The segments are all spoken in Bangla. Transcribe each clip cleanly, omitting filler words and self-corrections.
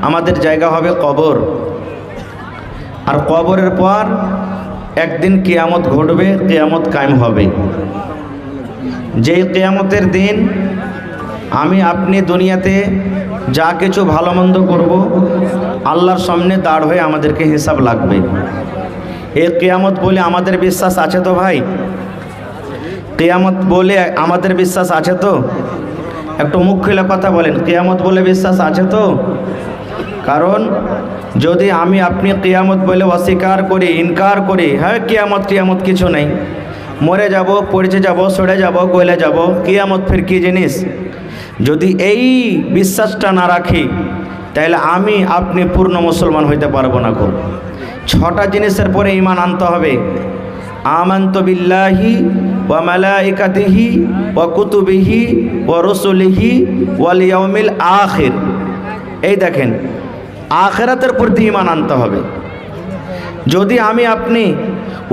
আমাদের জায়গা হবে কবর। আর কবরের পর একদিন কিয়ামত ঘটবে, কিয়ামত কায়েম হবে। যেই কিয়ামতের দিন আমি আপনি দুনিয়াতে যা কিছু ভালো মন্দ করব, আল্লাহর সামনে দাঁড় হয়ে আমাদেরকে হিসাব লাগবে। এই কিয়ামত বলে আমাদের বিশ্বাস আছে তো ভাই? কিয়ামত বলে আমাদের বিশ্বাস আছে তো? একটু মুখ খুলে কথা বলেন, কিয়ামত বলে বিশ্বাস আছে তো? কারণ যদি আমি আপনি কিয়ামত বলে অস্বীকার করি, ইনকার করি, হ্যাঁ কিয়ামত টিয়ামত কিছু নেই, মরে যাব, পড়ে যাব, সরে যাব, গলে যাব, কিয়ামত ফের কী জিনিস, যদি এই বিশ্বাসটা না রাখি তাহলে আমি আপনি পূর্ণ মুসলমান হইতে পারবো না। গো 6টা জিনিসের পরে ঈমান আনতে হবে। আমানতু বিল্লাহি ওয়া মালাইকাতিহি ওয়া কুতুবিহি ওয়া রুসুলিহি ওয়াল ইয়াউমিল আখির। এই দেখেন, আখিরাতের প্রতি ঈমান আনতে হবে। যদি আমি আপনি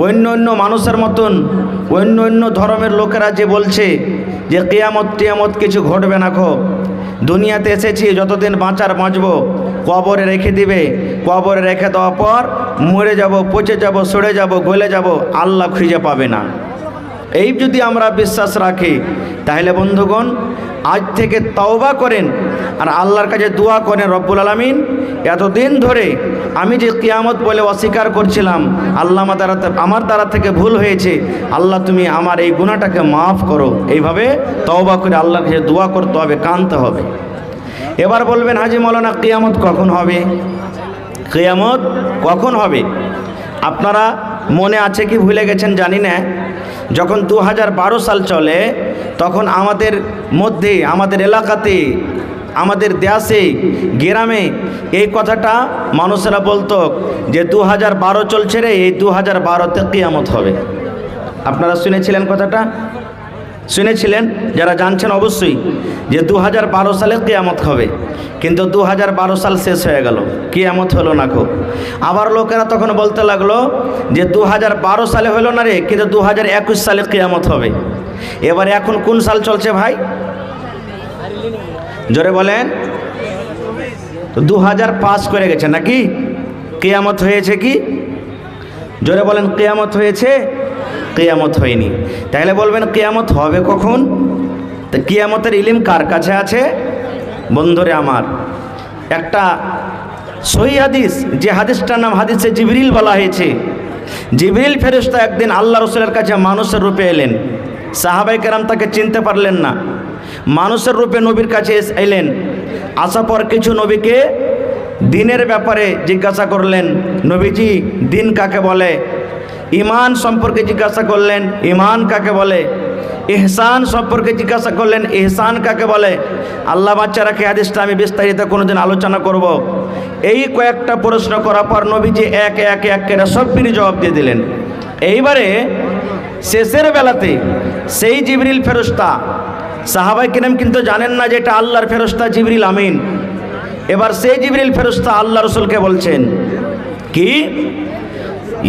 অন্য মানুষের মতন অন্য ধর্মের লোকেরা যে বলছে যে কিয়ামত টিয়ামত কিছু ঘটবে না, দুনিয়াতে এসেছি যতদিন বাঁচার বাঁচব, কবরে রেখে দিবে, কবরে রেখে দেওয়ার পর মরে যাব, পচে যাব, সড়ে যাব, গলে যাব, আল্লাহ খুঁজে পাবে না, এই যদি আমরা বিশ্বাস রাখি তাহলে বন্ধুগণ আজ থেকে তওবা করেন আর আল্লাহর কাছে দোয়া করেন, রব্বুল আলামিন এতদিন ধরে আমি যে কিয়ামত বলে অস্বীকার করছিলাম, আল্লাহ আমার দ্বারা থেকে ভুল হয়েছে, আল্লাহ তুমি আমার এই গুনাহটাকে মাফ করো। এইভাবে তওবা করে আল্লাহর কাছে দোয়া করতে হবে, কাঁদতে হবে। এবার বলবেন হাজি মৌলানা কিয়ামত কখন হবে? কিয়ামত কখন হবে আপনারা মনে আছে কি ভুলে গেছেন জানি না। যখন 2012 সাল চলে তখন আমাদের মধ্যে, আমাদের এলাকাতে, আমাদের দেশে, গ্রামে এই কথাটা মানুষেরা বলতো যে 2012 চলছে রে, এই 2012তে কিয়ামত হবে। আপনারা শুনেছিলেন কথাটা? শুনেছিলেন? যারা জানছেন অবশ্যই যে 2012 সালে কিয়ামত হবে, কিন্তু 2012 সাল শেষ হয়ে গেল, কিয়ামত হলো না। আবার লোকেরা তখন বলতে লাগলো যে 2012 সালে হলো না রে, কিন্তু 2021 সালে কিয়ামত হবে। এবার এখন কোন সাল চলছে ভাই? জোরে বলেন। 2000 পাস করে গেছে নাকি? কিয়ামত হয়েছে কি? জোরে বলেন, কিয়ামত হয়েছে? কিয়ামত হয়নি। তাহলে বলবেন কিয়ামত হবে কখন? তো কিয়ামতের ইলম কার কাছে আছে? বন্ধুরে আমার, একটা সহিহ হাদিস, যে হাদিসটার নাম হাদিসে জিবরিল বলা হয়েছে। জিবরিল ফেরেশতা একদিন আল্লাহ রসুলের কাছে মানুষের রূপে এলেন। সাহাবায়ে কেরাম তাকে চিনতে পারলেন না, মানুষের রূপে নবীর কাছে এলেন। আসার পর কিছু নবীকে দিনের ব্যাপারে জিজ্ঞাসা করলেন, নবীজি দিন কাকে বলে? ঈমান সম্পর্কে জিজ্ঞাসা করলেন, ঈমান কাকে বলে? ইহসান সম্পর্কে জিজ্ঞাসা করলেন, ইহসান কাকে বলে? আল্লাহ বাচ্চারা কে হাদিসটা আমি বিস্তারিত কোনোদিন আলোচনা করব। এই কয়েকটা প্রশ্ন করার পর নবীজি একে একে সবগুলি জবাব দিয়ে দিলেন। এইবারে শেষের বেলাতে সেই জিবরিল ফেরেশতা, সাহাবায়ে কেরাম কিন্তু জানেন না যে এটা আল্লাহর ফেরেশতা জিবরিল আমিন। এবার সেই জিবরিল ফেরেশতা আল্লাহ রসুলকে বলছেন কি,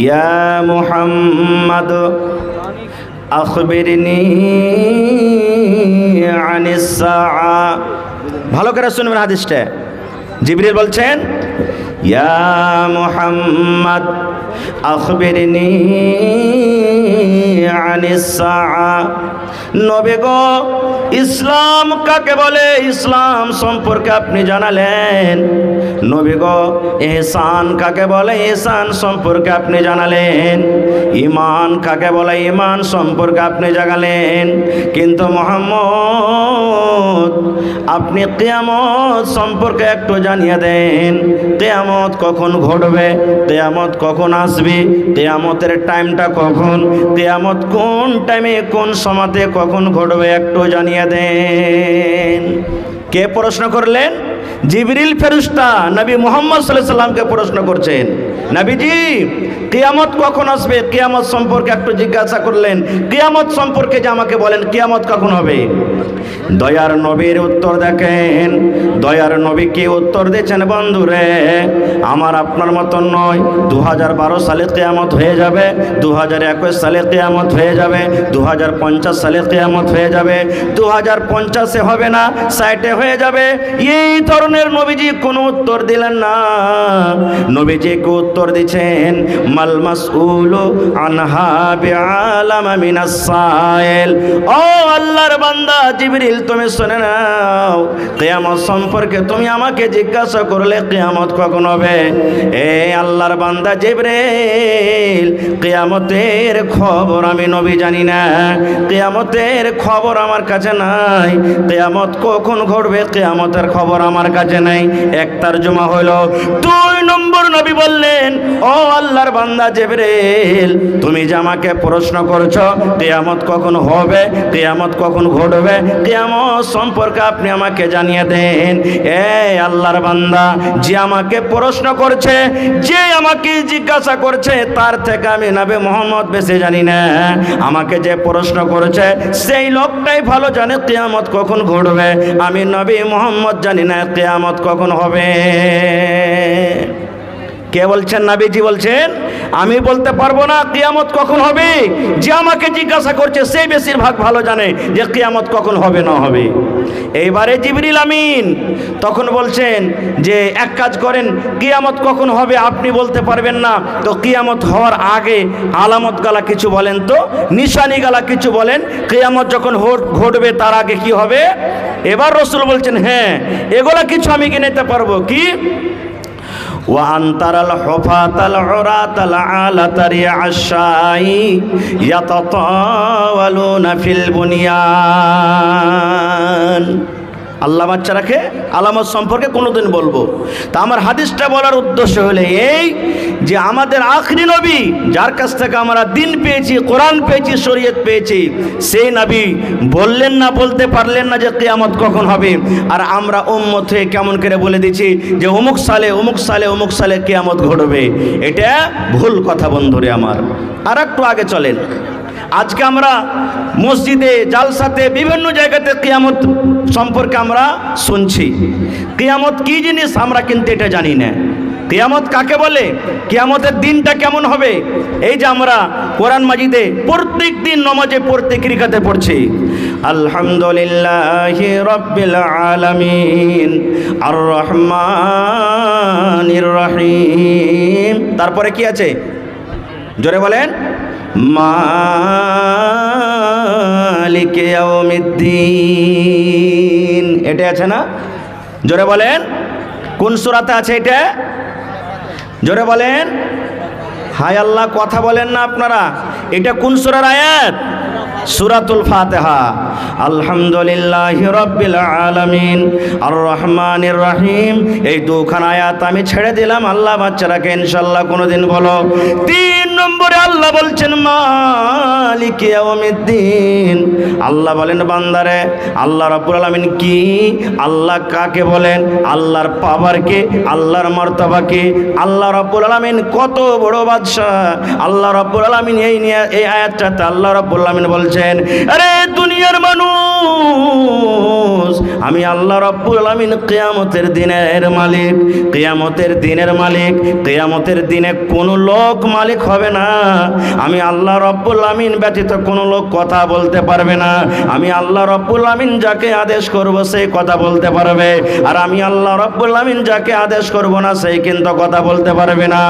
ইয়া মুহাম্মদ আখবিরনি আনিস সাআ। ভালো করে শুনবেন হাদিসটা। জিবরিল বলছেন, ইয়া মুহাম্মদ আখবিরনি আনিস সাআ। নবী গো, ইসলাম কাকে বলে? ইসলাম সম্পর্কে আপনি জানালেন। নবী গো, ইহসান কাকে বলে? ইহসান সম্পর্কে আপনি জানালেন। ঈমান কাকে বলে? ঈমান সম্পর্কে আপনি জানালেন। কিন্তু মুহাম্মদ, আপনি কিয়ামত সম্পর্কে একটু জানিয়ে দেন। কিয়ামত কখন ঘটবে? কিয়ামত কখন আসবে? কিয়ামতের টাইমটা কখন? কিয়ামত কোন টাইমে, কোন সময়তে, কখন ঘটবে একটু জানিয়ে দেন। কে প্রশ্ন করলেন? জিবরিল ফেরেশতা নবী মুহাম্মদ সাল্লাল্লাহু আলাইহি সাল্লামকে প্রশ্ন করছেন, নবীজি কিয়ামত কখন আসবে, কিয়ামত সম্পর্কে একটু জিজ্ঞাসা করলেন, কিয়ামত সম্পর্কে যে আমাকে বলেন কিয়ামত কখন হবে। দয়ার নবীর উত্তর দেখেন, দয়ার নবী কি উত্তর দিয়েছেন বন্ধুরে, আমার আপনার মতন নয়। 2012 সালে কিয়ামত হয়ে যাবে, 2021 সালে কিয়ামত হয়ে যাবে, 2050 সালে কিয়ামত হয়ে যাবে, 2050-এ হবে না, 60-এ হয়ে যাবে। এই ধরনের নবীজি কোনো উত্তর দিলেন না। নবীজি কি উত্তর দিচ্ছেন, মাল মাসউলু আনহা বিআলামা মিনাস সাইল। ও আল্লাহর বান্দা জিবরিল, তুমি শুনে নাও, কিয়ামত সম্পর্কে তুমি আমাকে জিজ্ঞাসা করলে কিয়ামত কখন হবে। এ আল্লাহর বান্দা জিবরিল, কিয়ামতের খবর আমি নবী জানি না, কিয়ামতের খবর আমার কাছে নাই, কিয়ামত কখন ঘটবে কিয়ামতের খবর আমার কাছে নাই। এক তরজমা হলো। 2 নম্বর নবী বললেন, ও আল্লাহর বান্দা জিবরিল, তুমি যে আমাকে প্রশ্ন করছো কিয়ামত কখন হবে, কিয়ামত কখন ঘটবে, কিয়ামত সম্পর্কে আপনি আমাকে জানিয়ে দেন। এ আল্লাহর বান্দা, যে আমাকে প্রশ্ন করছে, যে আমাকে জিজ্ঞাসা করছে, তার থেকে আমি নবী মুহাম্মদ বেশি জানি না। আমাকে যে প্রশ্ন করেছে সেই লোকটাই ভালো জানে কিয়ামত কখন ঘটবে, আমি নবী মুহাম্মদ জানি না কিয়ামত কখন হবে। কে বলছেন? নবীজি বলছেন, আমি বলতে পারবো না কিয়ামত কখন হবে, যে আমাকে জিজ্ঞাসা করছে সেই বেশিরভাগ ভালো জানে যে কিয়ামত কখন হবে না হবে। এইবারে জিবরিল আমিন তখন বলছেন যে এক কাজ করেন, কিয়ামত কখন হবে আপনি বলতে পারবেন না, তো কিয়ামত হওয়ার আগে আলামত গালা কিছু বলেন, তো নিশানি গালা কিছু বলেন, কিয়ামত যখন ঘটবে তার আগে কি হবে। এবার রাসূল বলছেন, হ্যাঁ এগুলা কিছু আমি কিনেতে পারবো। কি? وأن ترى الحفاة العراة العالة ريع الشاء يتطاولون في البنيان। আল্লাহ বাচ্চারাকে আলামত সম্পর্কে কোনোদিন বলবো। তা আমার হাদিসটা বলার উদ্দেশ্য হলো এই যে আমাদের আখরি নবী, যার কাছ থেকে আমরা দিন পেয়েছি, কোরআন পেয়েছি, শরীয়ত পেয়েছি, সেই নবী বললেন না, বলতে পারলেন না যে কিয়ামত কখন হবে। আর আমরা উম্মত হয়ে কেমন করে বলে দিচ্ছি যে অমুক সালে অমুক সালে অমুক সালে কিয়ামত ঘটবে। এটা ভুল কথা বন্ধুরে আমার। আর একটু আগে চলেন, আজকে আমরা মসজিদে, জালসাতে, বিভিন্ন জায়গাতে কিয়ামত সম্পর্কে আমরা শুনছি। কিয়ামত কি জিনিস আমরা কিন্তু এটা জানি না। কিয়ামত কাকে বলে, কিয়ামতের দিনটা কেমন হবে, এই যে আমরা কোরআন মাজিদে প্রত্যেক দিন নমাজে প্রত্যেক রিকাতে পড়ছি, আলহামদুলিল্লাহি রাব্বিল আলামিন আর রহমানির রহিম। তারপরে কি আছে জোরে বলেন, মালিক ইয়াউমিদ্দিন। এটা আছে না? জোরে বলেন, কোন সূরাতে আছে এটা? জোরে বলেন। হায় আল্লাহ, কথা বলেন না আপনারা। এটা কোন সূরার আয়াত? সূরাতুল ফাতিহা। আলহামদুলিল্লাহি রাব্বিল আলামিন আর রহমানির রহিম। এই দুখানা আয়াত আমি ছেড়ে দিলাম, আল্লাহ বাচ্চারাকে ইনশাআল্লাহ কোনোদিন বলো। 3 নম্বরে আল্লাহ বলছেন মালিক ইয়াউমিদ্দিন। আল্লাহ বলেন বান্দারে, আল্লাহ রাব্বুল আলামিন কি, আল্লাহ কাকে বলেন, আল্লাহর পাওয়ার কে, আল্লাহর মর্তবা কি, আল্লাহ রাব্বুল আলামিন কত বড় বাদশা। আল্লাহ রাব্বুল আলামিন এই আয়াতটাতে আল্লাহ রাব্বুল আলামিন বলছেন, আরে দুনিয়ার মানুষ, আমি আল্লাহ রাব্বুল আলামিন কিয়ামতের দিনের মালিক, কিয়ামতের দিনের মালিক। কিয়ামতের দিনে কোনো লোক মালিক হবে না, আমি আল্লাহ রাব্বুল আলামিন ব্যতীত কোনো লোক কথা বলতে পারবে না। আমি আল্লাহ রাব্বুল আলামিন যাকে আদেশ করব সেই কথা বলতে পারবে, আর আমি আল্লাহ রাব্বুল আলামিন যাকে আদেশ করব না সেই কিন্তু কথা বলতে পারবে না।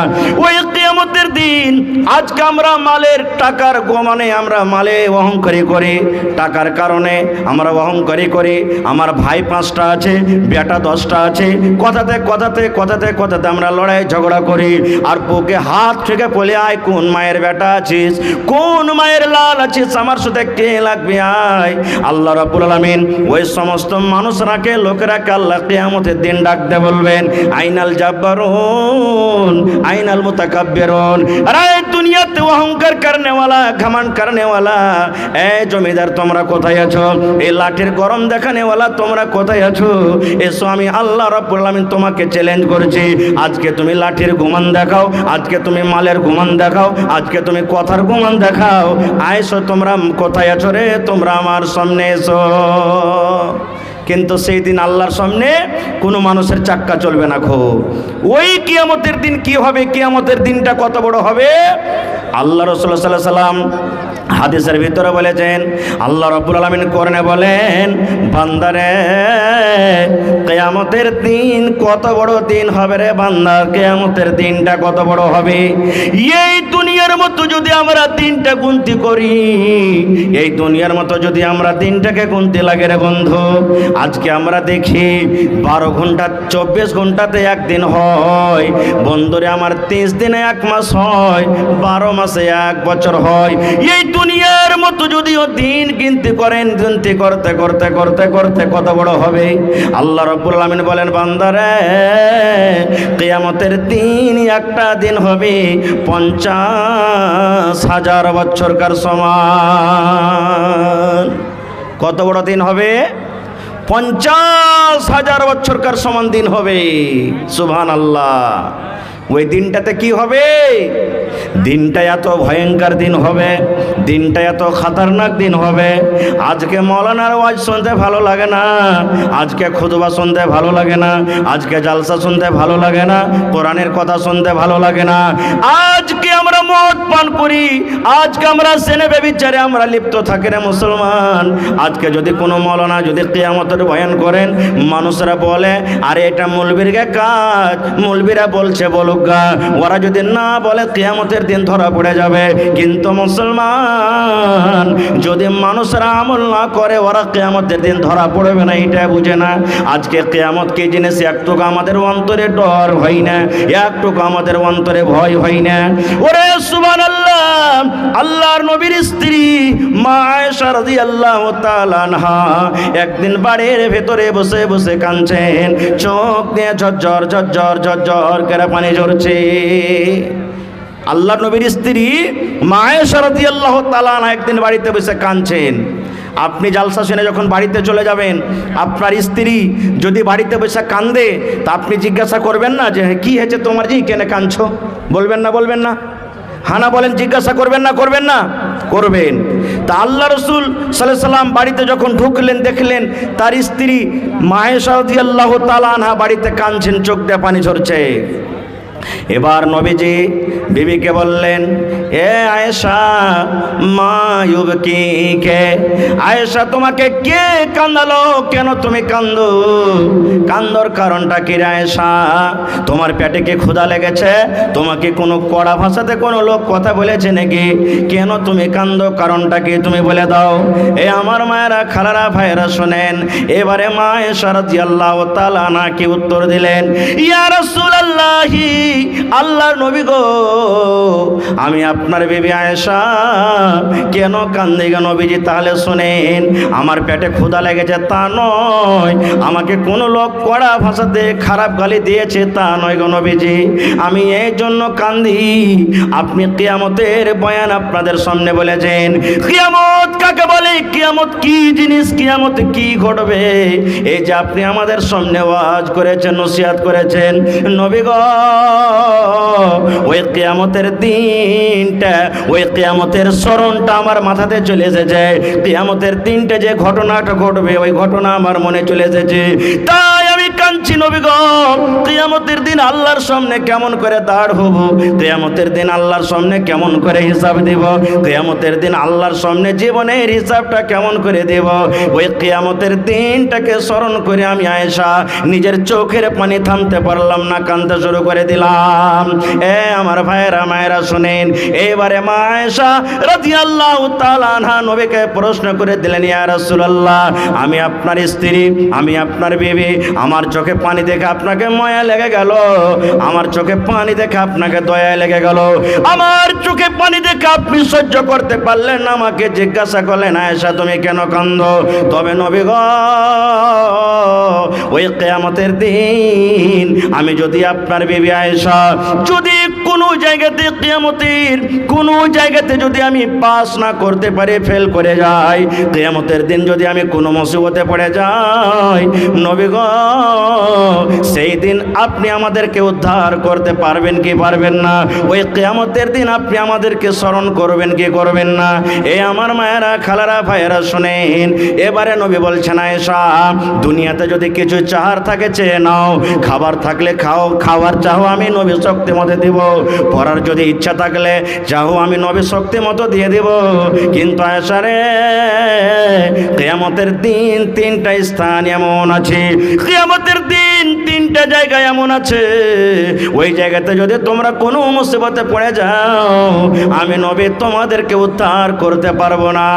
ওই কিয়ামতের দিন আজকে আমরা মালের, টাকার গোমানে আমরা মালে অহংকারী করি, টাকার কারণে আমরা অহংকারী করি। আমার ভাই 5টা আছে, বেটা 10টা আছে, কথাতে কথাতে কথাতে কথাতে আমরা লড়াই ঝগড়া করি। আর বুকে হাত থেকে বলে আয় কোন মায়ের বেটা আছিস, কোন মায়ের লাল আছিস, আমার সাথে কে লাগবে আয়। আল্লাহ রাব্বুল আলামিন ওই সমস্ত মানুষরাকে, লোকেরাকে আল্লাহ কিয়ামতের দিন ডাকতে বলবেন, আইনাল জাব্বারুন আইনাল মুতাকাব্বিরুন। আরে দুনিয়াতে অহংকার করনেওয়ালা, ঘমন্ড করনেওয়ালা, এই জমিদার তোমরা কোথায় আছো? এই লাঠির গরম দেখানেওয়ালা তোমরা কোথায় আছো? এসো, আমি আল্লাহ রাব্বুল আলামিন তোমাকে চ্যালেঞ্জ করেছি। আজকে তুমি লাঠির গুমান দেখাও, আজকে তুমি মালের গুমান দেখাও, আজকে তুমি কথার গুমান দেখাও। আইসো, তোমরা কোথায় আছো রে? তোমরা আমার সামনে এসো। কিন্তু সেই দিন আল্লাহর সামনে কোনো মানুষের চাক্কা চলবে না। ওই কিয়ামতের দিন কি হবে? কিয়ামতের দিনটা কত বড় হবে? আল্লাহ রাসূল সাল্লাল্লাহু আলাইহি ওয়াসাল্লাম হাদিসের ভিতরে বলেছেন, আল্লাহ রাব্বুল আলামিন কোরআনে বলেন, বান্দারে কিয়ামতের দিন কত বড় দিন হবে রে বান্দা, কিয়ামতের দিনটা কত বড় হবে। এই দুনিয়ার মতো যদি আমরা দিনটা গুনতি করি, এই দুনিয়ার মতো যদি আমরা দিনটাকে গুনতে লাগে রে বন্ধু, আজকে আমরা দেখি 12 ঘন্টা 24 ঘন্টাতে একদিন হয়। বন্ধুরে আমার 30 দিনে 1 মাস হয়, 12 মাসে 1 বছর হয়। এই দুনিয়ার মতো যদিও দিন গিনতি করেন, গিনতি করতে করতে করতে করতে কত বড় হবে। আল্লাহ রাব্বুল আলামিন বলেন, বান্দারে কিয়ামতের দিন একটা দিন হবে 50,000 বছরকার সমান। কত বড় দিন হবে? 50,000 বছরকার সমান দিন হবে। সুবহানাল্লাহ। ওই দিনটাতে কি হবে? দিনটা এত ভয়ঙ্কর দিন হবে, দিনটা এত খতরনাক দিন হবে। আজকে মৌলানার ওয়াজ শুনতে ভালো লাগে না, আজকে খুতবা শুনতে ভালো লাগে না, আজকে জালসা শুনতে ভালো লাগে না, কোরআনের কথা শুনতে ভালো লাগে না। আজকে আমরা মদ পান করি, আজকে আমরা জেনে ব্যভিচারে আমরা লিপ্ত থাকি রে মুসলমান। আজকে যদি কোনো মৌলানা যদি কিয়ামতের বয়ান করেন, মানুষরা বলে আরে এটা মৌলবীর কাজ, মৌলবীরা বলছে বলুক গা, ওরা যদি না বলে কিয়ামতের দিন ধরা পড়ে যাবে। কিন্তু মুসলমান যদি মানুষরা আমল না করে, ওরা কিয়ামতের দিন ধরা পড়বে না, এটা বুঝে না। আজকে কিয়ামত কি জিনিস একটুকু আমাদের অন্তরে ডর হয় না, একটুকু আমাদের অন্তরে ভয় হয় না। ওরে সুবহানাল্লাহ, আল্লাহর নবীর স্ত্রী মা আয়েশা রাদিয়াল্লাহু তাআলা আনহা একদিন বাড়ির ভেতরে বসে বসে কাঁদছেন, চোখ দিয়ে ঝরঝর ঝরঝর ঝরঝর করে পানি ঝরছে। আল্লাহর নবীর স্ত্রী মা আয়েশা রাদিয়াল্লাহু তাআলা আনহা একদিন বাড়িতে বসে কাঁদছেন। আপনি জালসা শুনে যখন বাড়িতে চলে যাবেন, আপনার স্ত্রী যদি বাড়িতে বসে কান্দে, তা আপনি জিজ্ঞাসা করবেন না যে কি হয়েছে তোমার, জি কেন কাঁদছো? বলবেন না? বলবেন না? হানা বলেন, জিজ্ঞাসা করবেন না? করবেন না? করবেন। তা আল্লাহ রাসূল সাল্লাল্লাহু আলাইহি ওয়াসাল্লাম বাড়িতে যখন ঢুকলেন, দেখলেন তার স্ত্রী মা আয়েশা রাদিয়াল্লাহু তাআলা আনহা বাড়িতে কাঁদছেন, চোখ দিয়ে পানি ঝরছে। এবার নবীজি বিবিকে বললেন, এ আয়েশা মা ইউবকিকে, আয়েশা তোমাকে কে কান্দালো? কেন তুমি কান্দো? কান্দর কারণটা কি রে আয়েশা? তোমার পেটে কি ক্ষুধা লেগেছে? তোমাকে কোনো কড়া ভাষাতে কোনো লোক কথা বলেছে নাকি? কেন তুমি কান্দো? কারণটা কি তুমি বলে দাও। এ আমার মায়েরা, খালারা, ভাইয়েরা শোনেন। এবারে মা আয়েশা রাদিয়াল্লাহু তাআলা আনহা কি উত্তর দিলেন, ইয়া রাসূলুল্লাহি, আল্লাহর নবী গো, আমি আপনার বিবি আয়েশা কেন কান্দে গো নবীজি? তাহলে শুনেন, আমার পেটে ক্ষুধা লেগেছে তা নয়, আমাকে কোন লোক কড়া ভাষাতে খারাপ গালি দিয়েছে তা নয় গো নবীজি, আমি এই জন্য কান্দি। আপনি কিয়ামতের বয়ান আপনাদের সামনে বলেছেন। কিয়ামত কাকে বলে? কিয়ামত কি জিনিস? কিয়ামতে কি ঘটবে? এই যে আপনি আমাদের সামনে ওয়াজ করেছেন, নসিহত করেছেন, নবী গো, ওই কিয়ামতের দিনটা, ওই কিয়ামতের স্মরণটা আমার মাথাতে চলে এসেছে। কিয়ামতের দিনটা যে ঘটনাটা ঘটবে, ওই ঘটনা আমার মনে চলে এসেছে, তাই আমি কাঁদছি নবী গো। কিয়ামতের দিন আল্লাহর সামনে কেমন করে দাঁড় হব? কিয়ামতের দিন আল্লাহর সামনে কেমন করে হিসাব দেব? কিয়ামতের দিন আল্লাহর সামনে জীবনের হিসাবটা কেমন করে দেব? ওই কিয়ামতের দিনটাকে স্মরণ করে আমি আয়েশা নিজের চোখের পানি থামতে পারলাম না, কাঁদতে শুরু করে দিলাম। এ আমার ভাইয়েরা, মায়েরা শুনেন। এবারে মা আয়েশা রাদিয়াল্লাহু তাআলা আনহা নবীকে প্রশ্ন করে দিলেন, ইয়া রাসূলুল্লাহ, আমি আপনার স্ত্রী, আমি আপনার বিবি, আমার চোখে পানি দেখে আপনাকে মায়া লেগে গেল, আমার চোখে পানি দেখে আপনাকে দয়া লেগে গেল, আমার চোখে পানি দেখে আপনি সহ্য করতে পারলেন না, আমাকে জিজ্ঞাসা করলেন আয়েশা তুমি কেন কাঁদো? তবে নবী গো, ওই কিয়ামতের দিন আমি যদি আপনার বিবি আয়েশা যদি কোনো জায়গাতে কিয়ামতের কোনো জায়গাতে যদি আমি পাস না করতে পারি, ফেল করে যাই, কিয়ামতের দিন যদি আমি কোনো মুসিবতে পড়ে যাই, নবী গো সেই দিন আপনি আমাদেরকে উদ্ধার করতে পারবেন কি পারবেন না? ওই কিয়ামতের দিন আপনি আমাদেরকে স্মরণ করবেন কি করবেন না? এই আমার মায়েরা, খালারা, ভাইয়েরা শুনেন, এবারে নবী বলছেন আয়েশা দুনিয়াতে যদি কিছু চাহার থাকে চেয়ে নাও, খাবার থাকলে খাও, খাবার চাও আমি নবী শক্তি মতো দিব, পড়ার যদি ইচ্ছা থাকলে চাও আমি নবী শক্তি মতো দিয়ে দিব। কিন্তু আয়েশা রে, কিয়ামতের দিন তিনটা স্থান এমন আছে, কিয়ামতের দিন তিনটা জায়গা এমন আছে, ওই জায়গাতে যদি তোমরা কোনো মুসিবতে পড়ে যাও, আমি নবী তোমাদেরকে উদ্ধার করতে পারবো না।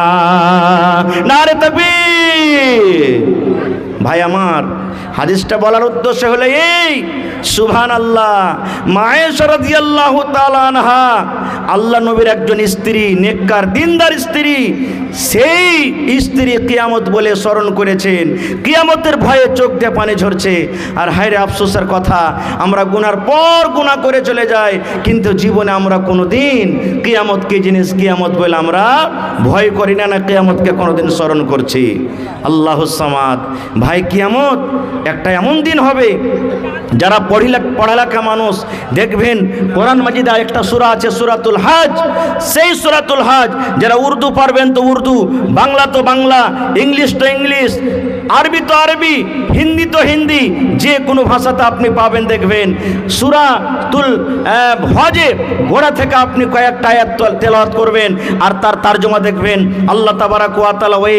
নারে তাকবীর! ভাই আমার, হাদিসটা বলার উদ্দেশ্য হলো এই, সুবহানাল্লাহ, মা আয়েশা রাদিয়াল্লাহু তাআলা আনহা আল্লাহ নবীর একজন স্ত্রী, নেককার দিনদার স্ত্রী, সেই স্ত্রী কিয়ামত বলে স্মরণ করেছেন, কিয়ামতের ভয়ে চোখ দিয়ে পানি ঝরছে। আর হায়রে আফসোসের কথা, আমরা গুনার পর গুনাহ করে চলে যাই, কিন্তু জীবনে আমরা কোনো দিন কিয়ামত কি জিনিস, কিয়ামত বলে আমরা ভয় করি না, না কিয়ামতকে কোনোদিন স্মরণ করছি। আল্লাহুস সামাদ। ভাই কিয়ামত একটা এমন দিন হবে, যারা পড়ালেখা মানুষ দেখবেন কোরআন মাজিদে একটা সূরা আছে সূরাতুল হজ, সেই সূরাতুল হজ যারা উর্দু পারবেন তো উর্দু, বাংলা তো বাংলা, ইংলিশ তো ইংলিশ, আরবি তো আরবি, হিন্দি তো হিন্দি, যে কোনো ভাষাতে আপনি পাবেন দেখবেন সূরাতুল হজে গোড়া থেকে আপনি কয়েকটা আয়াত তেলাওয়াত করবেন, আর তার তরজমা দেখবেন আল্লাহ তাবারাক ওয়া তাআলা ওই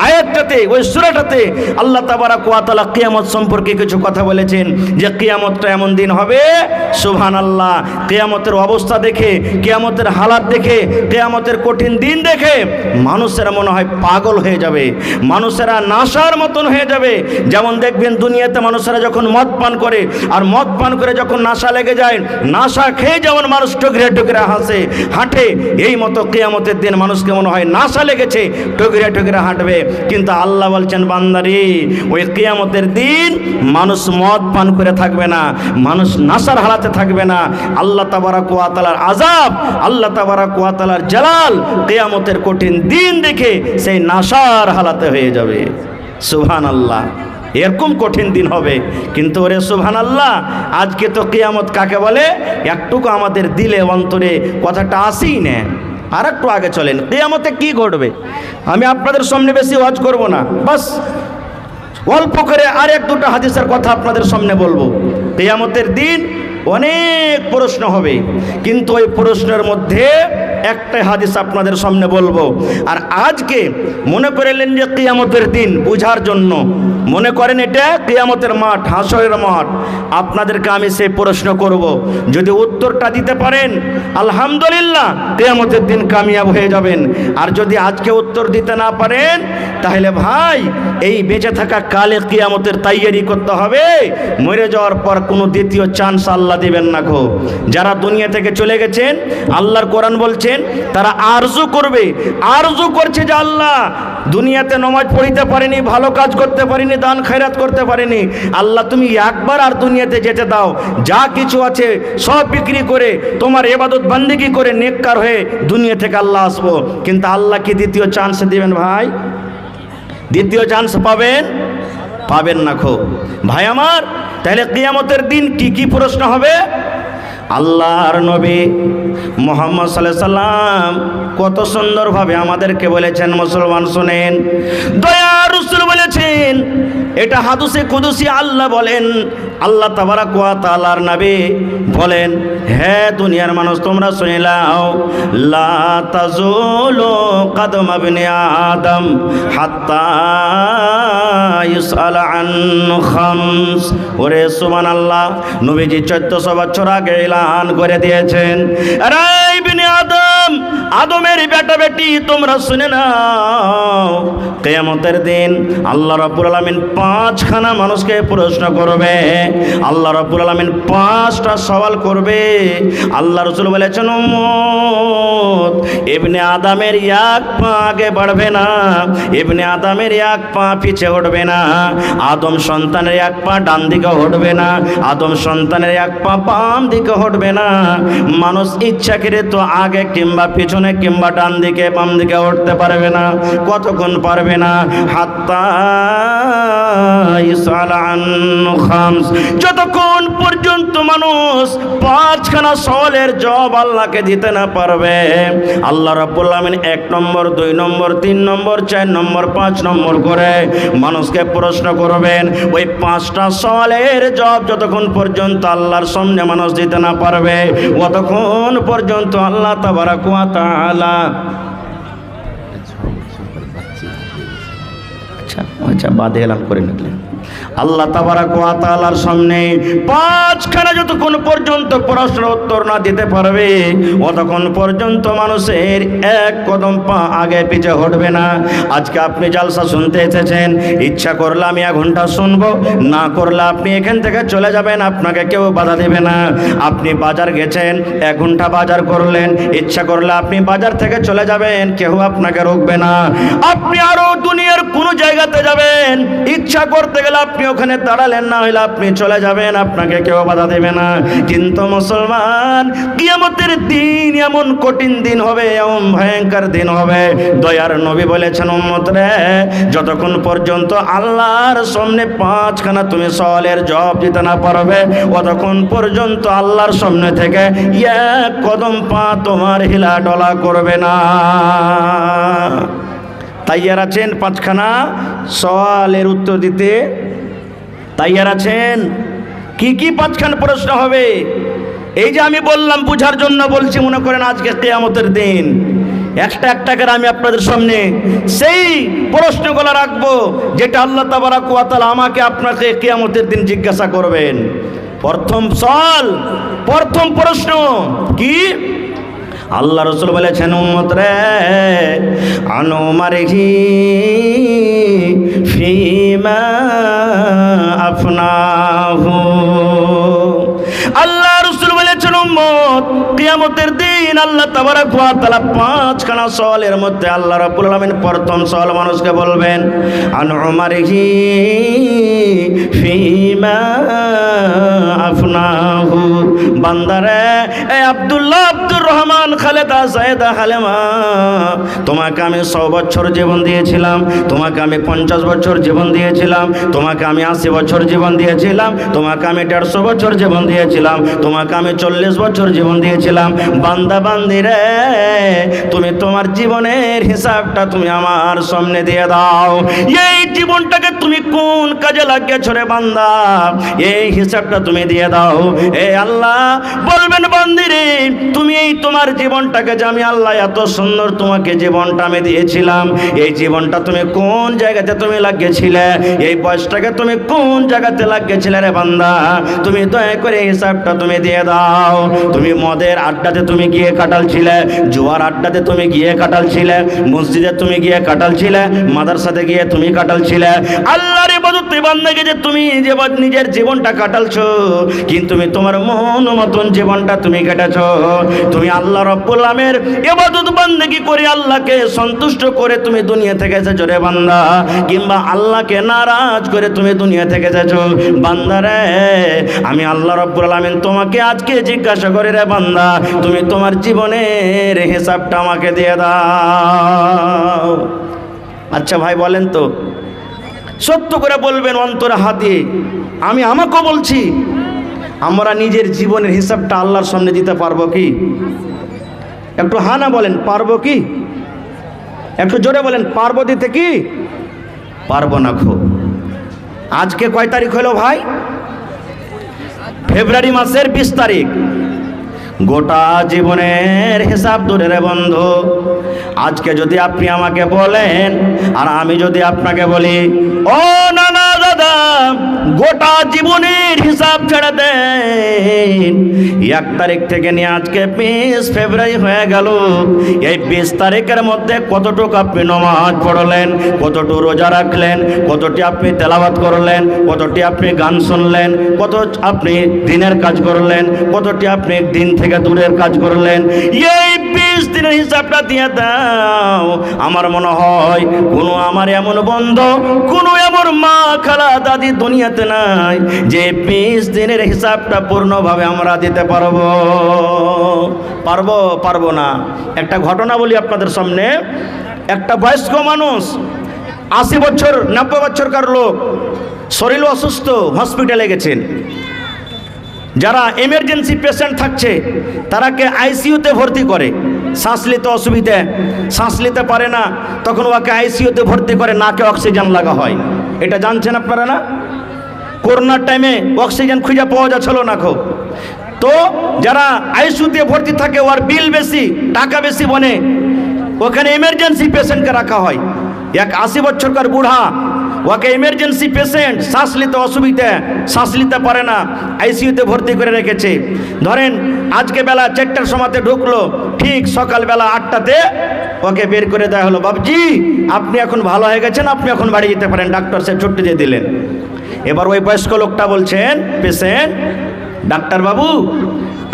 আয়াতটাতে, ওই সূরাটাতে আল্লাহ তাবারাক ওয়া তাআলা কিয়ামত সম্পর্কে কিছু কথা বলেছেন, যে কিয়ামতটা এমন দিন হবে, সুবহানাল্লাহ, কিয়ামতের অবস্থা দেখে, কিয়ামতের হালাত দেখে, কিয়ামতের কঠিন দিন দেখে মানুষেরা মনে হয় পাগল হয়ে যাবে, মানুষেরা নাশার মতন হয়ে যাবে। যেমন দেখবেন দুনিয়াতে মানুষেরা যখন মদ পান করে, আর মদ পান করে যখন নাশা লেগে যায়, নাশা খেয়ে যেমন মানুষ টুকরে টুকরে হাসে হাঁটে, এই মতো কিয়ামতের দিন মানুষকে মনে হয় নাশা লেগেছে, টুকরে টুকরে হাঁটবে। কিন্তু আল্লাহ বলছেন বান্দারে, ওই কিয়ামতের দিন মানুষ মদ পান করে থাকবে না, মানুষ নাশার হালাতে থাকবে না। আল্লাহ তাবারাক ওয়া তাআলার আযাব, আল্লাহ তাবারাক ওয়া তাআলার জালাল কিয়ামতের কঠিন দিন দেখে সেই নাশার হালাতে হয়ে যাবে। সুবহানাল্লাহ, এরকম কঠিন দিন হবে। কিন্তু ওরে সুবহানাল্লাহ, আজকে তো কিয়ামত কাকে বলে একটুকু আমাদের দিলে অন্তরে কথাটা আসেই না। আর একটু আগে চলেন, কিয়ামতে কি ঘটবে আমি আপনাদের সামনে বেশি ওয়াজ করব না, বাস অল্প করে আর এক দুটো হাদিসের কথা আপনাদের সামনে বলবো। কিয়ামতের দিন অনেক প্রশ্ন হবে, কিন্তু ওই প্রশ্নের মধ্যে একটাই হাদিস আপনাদের সামনে বলবো। আর আজকে মনে করলেন যে কিয়ামতের দিন বুঝার জন্য, মনে করেন এটা কিয়ামতের মাঠ, হাসরের মাঠ, আপনাদেরকে আমি সেই প্রশ্ন করব, যদি উত্তরটা দিতে পারেন আলহামদুলিল্লাহ, কিয়ামতের দিন কামিয়াব হয়ে যাবেন। আর যদি আজকে উত্তর দিতে না পারেন, তাহলে ভাই এই বেঁচে থাকা কালে কিয়ামতের তৈয়ারি করতে হবে, মরে যাওয়ার পর কোনো দ্বিতীয় চান্স আল্লাহ দিবেন না গো। যারা দুনিয়া থেকে চলে গেছেন, আল্লাহর কোরআন বলছেন তারা আরজু করবে, আরজু করছে যে আল্লাহ দুনিয়াতে নামাজ পড়িতে পারিনি, ভালো কাজ করতে পারিনি, দান খয়রাত করতে পারিনি, আল্লাহ তুমি একবার আর দুনিয়াতে যেতে দাও, যা কিছু আছে সব বিক্রি করে তোমার ইবাদত বান্দেগি করে নেককার হয়ে দুনিয়া থেকে আল্লাহ আসবো। কিন্তু আল্লাহ কি দ্বিতীয় চান্স দিবেন ভাই? দ্বিতীয় চান্স পাবেন? পাবেন না খো ভাই আমার। তাহলে কিয়ামতের দিন কি কি প্রশ্ন হবে? আল্লাহর নবী মুহাম্মদ সাল্লাল্লাহু আলাইহি সাল্লাম কত সুন্দরভাবে আমাদেরকে বলেছেন, মুসলমান শুনেন, দয়ার রাসূল বলেছেন, এটা হাদিসে কুদসি আল্লাহ বলেন, আল্লাহ তাবারাক ওয়া তাআলার নবী বলেন, হে দুনিয়ার মানুষ তোমরা শুনে নাও, লা তাজুলু কদম ইবনে আদম হাত্তা ইউসআল আন খামস। ওরে সুবহানাল্লাহ, নবীজি 1400 বছর আগে এলান করে দিয়েছেন, আরে ইবনে আদম, আদমের বেটা বেটি তোমরা শুনে নাও, কিয়ামতের দিন আল্লাহ রাব্বুল আলামিন পাঁচখানা মানুষকে প্রশ্ন করবে। আল্লাহ রাব্বুল আলামিন পাঁচটা সওয়াল করবে। আল্লাহ রাসূল বলেছেন, উম্মত ইবনে আদমের এক পা আগে বাড়বে না, ইবনে আদমের এক পা পিছে উঠবে না, আদম সন্তানের এক পা ডান দিকে উঠবে না, আদম সন্তানের এক পা বাম দিকে উঠবে না। মানুষ ইচ্ছাকৃত আগে কিংবা পিছনে কিংবা ডান দিকে বাম দিকে উঠতে পারবে না। কতক্ষণ পারবে না? হাত্তা ইসআল আন খামস, যতক্ষণ পর্যন্ত মানুষ পাঁচখানা সওয়ালের জবাব আল্লাহকে দিতে না পারবে। আল্লাহ রাব্বুল আলামিন 1 নম্বর 2 নম্বর 3 নম্বর 4 নম্বর 5 নম্বর করে মানুষকে প্রশ্ন করবেন। ওই 5টা সওয়ালের জবাব যতক্ষণ পর্যন্ত আল্লাহর সামনে মানুষ দিতে না পারবে, ততক্ষণ পর্যন্ত আল্লাহ তাবারাক ওয়া তাআলা আচ্ছা বাদে এলাম করে নিলেন। আল্লাহ তাবারাক ওয়া তাআলার সামনে পাঁচখানা যতক্ষণ পর্যন্ত প্রশ্ন উত্তর না দিতে পারবে, ততক্ষণ পর্যন্ত মানুষের এক কদম পা আগে পিছে হটবে না। আজকে আপনি জালসা শুনতে এসেছেন, ইচ্ছা করলে আমি 1 ঘন্টা শুনবো, না করলে আপনি এখান থেকে চলে যাবেন, আপনাকে কেউ বাধা দেবে না। আপনি বাজার গেছেন, 1 ঘন্টা বাজার করলেন, ইচ্ছা করলে আপনি বাজার থেকে চলে যাবেন, কেউ আপনাকে রোকবে না। আপনি আরো দুনিয়ার কোনো জায়গাতে যাবেন, ইচ্ছা করতে গেলে আপনি ওখানে দাঁড়ালেন, না হলে আপনি চলে যাবেন, আপনাকে কেউ বাধা দেবে না। কিন্তু মুসলমান, কিয়ামতের দিন এমন কঠিন দিন হবে, এমন ভয়ঙ্কর দিন হবে। দয়ার নবী বলেছেন, উম্মত রে, যতক্ষণ পর্যন্ত আল্লাহর সামনে পাঁচখানা তুমি সওয়ালের জবাব দিতে না পারবে, ততক্ষণ পর্যন্ত আল্লাহর সামনে থেকে এক কদম পা তোমার হিলা ডলা করবে না। তাইয়ার আছেন 5খানা সওয়ালের উত্তর দিতে? তাইয়ার আছেন? কি কি 5খানা প্রশ্ন হবে? এই যে আমি বললাম, বুঝার জন্য বলছি। মনে করেন আজকে কিয়ামতের দিন, একটা করে আমি আপনাদের সামনে সেই প্রশ্নগুলো রাখবো যেটা আল্লাহ তাবারাক ওয়া তাআলা আমাকে আপনাকে কিয়ামতের দিন জিজ্ঞাসা করবেন। প্রথম সওয়াল, প্রথম প্রশ্ন কি? আল্লাহ রাসূল বলেছেন, উম্মত রে, আনু মারহি ফিমা আফনাহু। আল্লাহ রাসূল বলেছেন, উম্মত, কিয়ামতের দিন আল্লাহ তাবারাক ওয়া তাআলা 5খানা সওয়ালের মধ্যে আল্লাহ রাব্বুল আলামিন প্রথম সওয়াল মানুষকে বলবেন, আনু মারহি ফিমা আফনাহু। বান্দারে, এই আব্দুল্লাহ, আব্দুর রহমান, খালেদা, সায়েদা, হালেমা, তোমাকে আমি 100 বছর জীবন দিয়েছিলাম, তোমাকে আমি 50 বছর জীবন দিয়েছিলাম, তোমাকে আমি 80 বছর জীবন দিয়েছিলাম, তোমাকে আমি 150 বছর জীবন দিয়েছিলাম, তোমাকে আমি 40 বছর জীবন দিয়েছিলাম। বান্দা বান্দি রে, তুমি তোমার জীবনের হিসাবটা তুমি আমার সামনে দিয়ে দাও। এই জীবনটাকে তুমি কোন কাজে লাগিয়েছো রে বান্দা, এই হিসাবটা তুমি দিয়ে দাও। এ আল্লাহ বলবেন, বান্দি রে, তুমি এই তোমার জীবনটাকে যে আমি আল্লাহ এত সুন্দর তোমাকে জীবনটা আমি দিয়েছিলাম, এই জীবনটা তুমি কোন জায়গাতে তুমি লাগিয়েছিলে, এই বয়সটাকে তুমি কোন জায়গাতে লাগিয়েছিলে রে বান্দা, তুমি দয়া করে হিসাবটা তুমি দিয়ে দাও। তুমি মদের আড্ডাতে তুমি গিয়ে কাটালছিলে, জুয়ার আড্ডাতে তুমি গিয়ে কাটালছিলে, মসজিদে তুমি গিয়ে কাটালছিলে, মাদ্রাসাতে গিয়ে তুমি কাটালছিলে। আল্লাহর ইবাদতে বান্দাকে যে তুমি যে নিজের জীবনটা কাটালছো, কিন্তু তুমি তোমার মন মতন জীবনটা তুমি কেটেছো। তুমি আল্লাহ রাব্বুল আলামিনের ইবাদত বান্দেগি করে আল্লাহকে সন্তুষ্ট করে তুমি দুনিয়া থেকে এসেছো রে বান্দা, কিংবা আল্লাহকে নারাজ করে তুমি দুনিয়া থেকে এসেছো। বান্দা রে, আমি আল্লাহ রাব্বুল আলামিন তোমাকে আজকে জিজ্ঞাসা করি রে বান্দা, তুমি তোমার জীবনের হিসাবটা আমাকে দিয়ে দাও। আচ্ছা ভাই বলেন তো, সত্য করে বলবেন অন্তরে হাত দিয়ে, আমি আমাকেও বলছি, আমরা নিজের জীবনের হিসাবটা আল্লাহর সামনে দিতে পারবো কি? একটু হা না বলেন, পারবো কি? একটু জোরে বলেন, পারবো দিতে কি? পারবো না। খুব আজকে কয় তারিখ হলো ভাই? ফেব্রুয়ারি মাসের 20 তারিখ। গোটা জীবনের হিসাব ধরে রে বন্ধু, আজকে যদি আপনি আমাকে বলেন আর আমি যদি আপনাকে বলি, ও নানা দাদা, গোটা জীবনের হিসাব ছেড়ে দেন, 1 তারিখ থেকে নিয়ে আজকে 20 ফেব্রুয়ারি হয়ে গেল। এই 20 তারিখের মধ্যে কতটুকু আপনি নামাজ পড়লেন, কতটুকু রোজা রাখলেন, কতটি আপনি তেলাওয়াত করলেন, কতটি আপনি গান শুনলেন, কত আপনি দিনের কাজ করলেন, কতটি আপনি দিন থেকে দূরের কাজ করলেন, এই 20 দিনের হিসাবটা দিয়ে দাও। আমার মনে হয় কোনো আমার এমন বন্ধু, কোনো এমন মা খালা দাদি দুনিয়াতে নাই যে 20 দিনের হিসাবটা পূর্ণভাবে আমরা দিতে পারবো। পারবো না। একটা ঘটনা বলি আপনাদের সামনে। একটা বয়স্ক মানুষ, 80 বছর 90 বছরকার লোক, শরীর অসুস্থ, হসপিটালে গেছেন। যারা এমার্জেন্সি পেশেন্ট থাকছে তারাকে আইসিইউতে ভর্তি করে। শ্বাস নিতে অসুবিধে, শ্বাস নিতে পারে না, তখন ওকে আইসিইউতে ভর্তি করে, নাকে অক্সিজেন লাগা হয়। এটা জানছেন আপনারা না? করোনার টাইমে অক্সিজেন খুঁজে পাওয়া যাচ্ছিল না খুব। তো যারা আইসিইউতে ভর্তি থাকে ওর বিল বেশি, টাকা বেশি বনে, ওখানে এমার্জেন্সি পেশেন্টকে রাখা হয়। এক 80 বছরকার বুড়া, ওকে এমার্জেন্সি পেশেন্ট, শ্বাস নিতে অসুবিধা, শ্বাস নিতে পারে না, আইসিইউতে ভর্তি করে রেখেছে। ধরেন আজকে বেলা 4টার সময়তে ঢুকলো, ঠিক সকালবেলা 8টাতে ওকে বের করে দেওয়া হলো। বাবজি আপনি এখন ভালো হয়ে গেছেন, আপনি এখন বাড়ি যেতে পারেন, ডাক্তার সাহেব ছুটি দিয়ে দিলেন। এবার ওই বয়স্ক লোকটা বলছেন, পেশেন্ট, ডাক্তার বাবু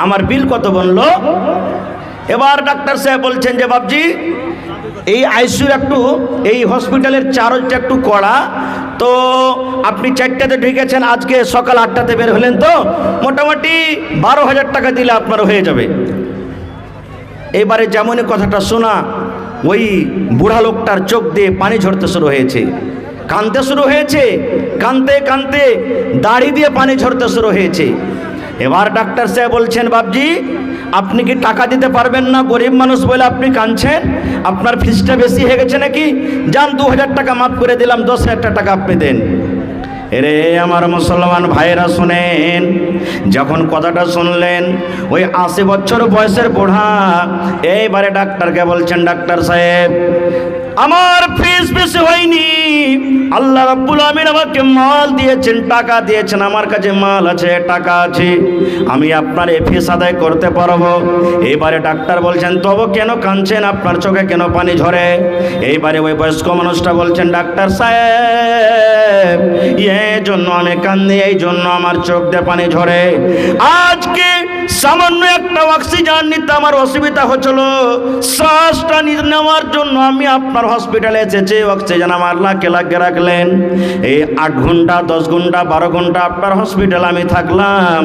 আমার বিল কত বললো? এবার ডাক্তার সাহেব বলছেন যে বাবজি এই আইসিইউ একটু, এই হসপিটালের চার্জটা একটু কড়া, তো আপনি 4টাতে ঢুকেছেন, আজকে সকাল 8টাতে বের হলেন, তো মোটামুটি 12,000 টাকা দিলে আপনার হয়ে যাবে। এবারে যেমনই কথাটা শোনা, ওই বুড়া লোকটার চোখ দিয়ে পানি ঝরতে শুরু হয়েছে, কাঁদতে শুরু হয়েছে, কাঁদতে কাঁদতে দাড়ি দিয়ে পানি ঝরতে শুরু হয়েছে। এবার ডাক্তার সাহেব বলছেন, বাবজি আপনি কি টাকা দিতে পারবেন না? গরিব মানুষ বলে আপনি কাঁদছেন, আপনার ফিসটা বেশি হয়ে গেছে নাকি? যান 2,000 টাকা মাফ করে দিলাম, 10,000 টাকা আপনি দেন। এরে আমার মুসলমান ভাইরা শুনেন, যখন কথাটা শুনলেন ওই 80 বছর বয়সের বুড়া এইবারে ডাক্তারকে বলছেন, ডাক্তার সাহেব আমার ফিস বেশি হয়নি, আল্লাহ রাব্বুল আমিন আমাকে মাল দিয়েছেন, টাকা দিয়েছেন, আমার কাছে মাল আছে, টাকা আছে, আমি আপনার এই ফিস আদায় করতে পারবো। এইবারে ডাক্তার বলছেন, তবে কেন কাঁদছেন, আপনার চোখে কেন পানি ঝরে? এইবারে ওই বয়স্ক মানুষটা বলছেন, ডাক্তার সাহেব এই জন্য আমি কান্দি, এই জন্য আমার চোখ দিয়ে পানি ঝরে। আজকে সামান্য একটা অক্সিজেন নিতে আমার অসুবিধা হচ্ছিল, শ্বাসটা নেওয়ার জন্য আমি আপনার হসপিটালে এসেছি, অক্সিজেন আমার লাগিয়ে রাখলেন। এই 8 ঘন্টা 10 ঘন্টা 12 ঘন্টা আপনার হসপিটালে আমি থাকলাম,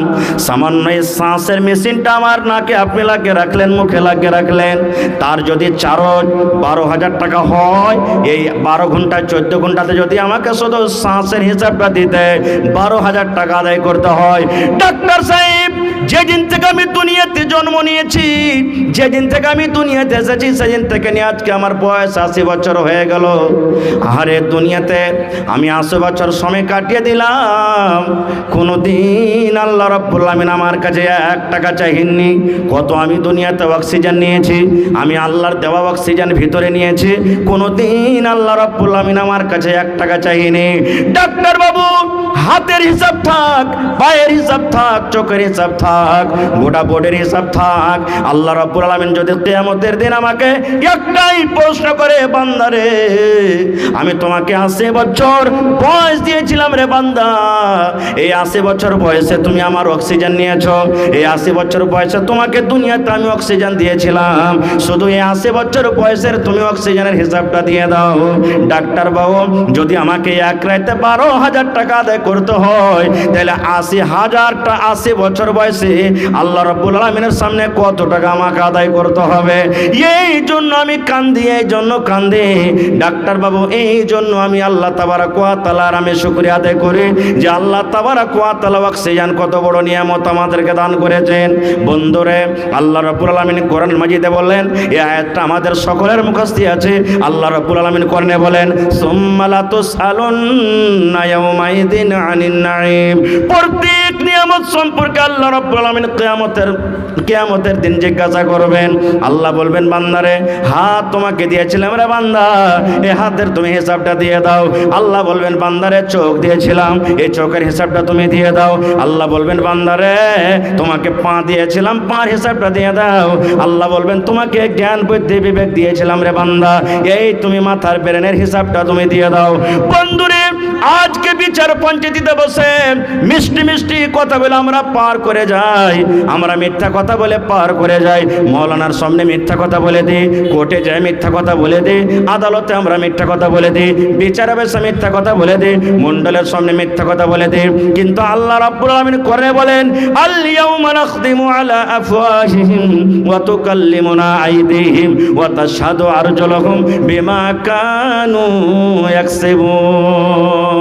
সামান্য এই শ্বাসের মেশিনটা আমার নাকে আপনি লাগিয়ে রাখলেন, মুখে লাগিয়ে রাখলেন, তার যদি চার্জ 12,000 টাকা হয়, এই 12 ঘন্টা 14 ঘন্টাতে যদি আমাকে শুধু শ্বাসের হিসাবটা দিতে 12,000 টাকা আদায় করতে হয়। ডাক্তার সাহেব যেদিন থেকে আমি দুনিয়াতে জন্ম নিয়েছি, যেদিন থেকে আমি দুনিয়াতে এসেছি, সেদিন থেকে নিয়ে আজকে আমার বয়স 80 বছর হয়ে গেল। আরে দুনিয়াতে আমি 80 বছর সময় কাটিয়ে দিলাম, কোনোদিন আল্লাহ রাব্বুল আমিন আমার কাছে 1 টাকা চাইনি। কত আমি দুনিয়াতে অক্সিজেন নিয়েছি, আমি আল্লাহর দেওয়া অক্সিজেন ভিতরে নিয়েছি, কোনোদিন আল্লাহ রাব্বুল আমিন আমার কাছে 1 টাকা চাইনি। ডাক্তার বাবু হাতের হিসাব থাক, পায়ের হিসাব থাক, চোখের হিসাব থাক, গোটা বোর্ডের হিসাব থাক, আল্লাহ রাব্বুল আলামিন যদি কিয়ামতের দিন আমাকে একটাই প্রশ্ন করে, বান্দারে আমি তোমাকে 80 বছর বয়স দিয়েছিলাম রে বান্দা, এই 80 বছর বয়সে তুমি আমার অক্সিজেন নিয়েছো, এই 80 বছর বয়সে তোমাকে দুনিয়াতে আমি অক্সিজেন দিয়েছিলাম, শুধু এই 80 বছর বয়সের তুমি অক্সিজেনের হিসাবটা দিয়ে দাও। ডাক্তার বাবু যদি আমাকে এক রাতে 12,000 টাকা আদায় করতে হয়, তাহলে 80 বছর বয়সে আল্লাহ রাব্বুল আলামিনের সামনে কত টাকা আমাকে আদায় করতে হবে? এই জন্য আমি কান্দি, এই জন্য কান্দি ডাক্তার বাবু, এই জন্য আমি আল্লাহ তাবারক ওয়া তাআলার আমি শুকরিয়া আদায় করি যে আল্লাহ তাবারক ওয়া তাআলা অক্সিজেন কত বড় নিয়ামত আমাদেরকে দান করেছেন। বন্ধুরে আল্লাহ রাব্বুল আলামিন কোরআন মাজিদে বলেন, এই আয়াতটা আমাদের সকলের মুখস্থ আছে। আল্লাহ রাব্বুল আলামিন কোরআনে বলেন, সুম্মা লা তুসআলুন্না ইয়াওমাইদিন আনিন নাঈম, প্রত্যেক কিয়ামত সম্পর্কে আল্লাহ রাব্বুল আলামিন কিয়ামতের দিন জিজ্ঞাসা করবেন। আল্লাহ বলবেন, বান্দারে হাত তোমাকে দিয়েছিলাম রে বান্দা, এই হাতের তুমি হিসাবটা দিয়ে দাও। আল্লাহ বলবেন, বান্দারে চোখ দিয়েছিলাম, এই চোখের হিসাবটা তুমি দিয়ে দাও। আল্লাহ বলবেন, বান্দারে তোমাকে পা দিয়েছিলাম, পার হিসাবটা দিয়ে দাও। আল্লাহ বলবেন, তোমাকে জ্ঞান বুদ্ধি বিবেক দিয়েছিলাম রে বান্দা, এই তুমি মাথার ব্রেনের হিসাবটা তুমি দিয়ে দাও। বন্ধুরে, আজকে বিচার পঞ্চায়েতে বসে মিষ্টি মিষ্টি কথা বলে আমরা পার করে যাই, আমরা মিথ্যা কথা বলে পার করে যাই। মৌলানার সামনে মিথ্যা কথা বলে দিই, কোর্টে যাই মিথ্যা কথা বলে দিই, আদালতে আমরা মিথ্যা কথা বলে দিই, বিচারে বসে মিথ্যা কথা বলে দিই, মণ্ডলের সামনে মিথ্যা কথা বলে দিই। কিন্তু আল্লাহ রাব্বুল আলামিন করে বলেন, আল ইয়াউমা নাখদিমু আলা আফওয়াহিহিম ওয়া তুকাল্লিমুনা আইদিহিম ওয়া তাশহাদু আরজুলুহুম বিমা কানু ইয়াকসিবুন।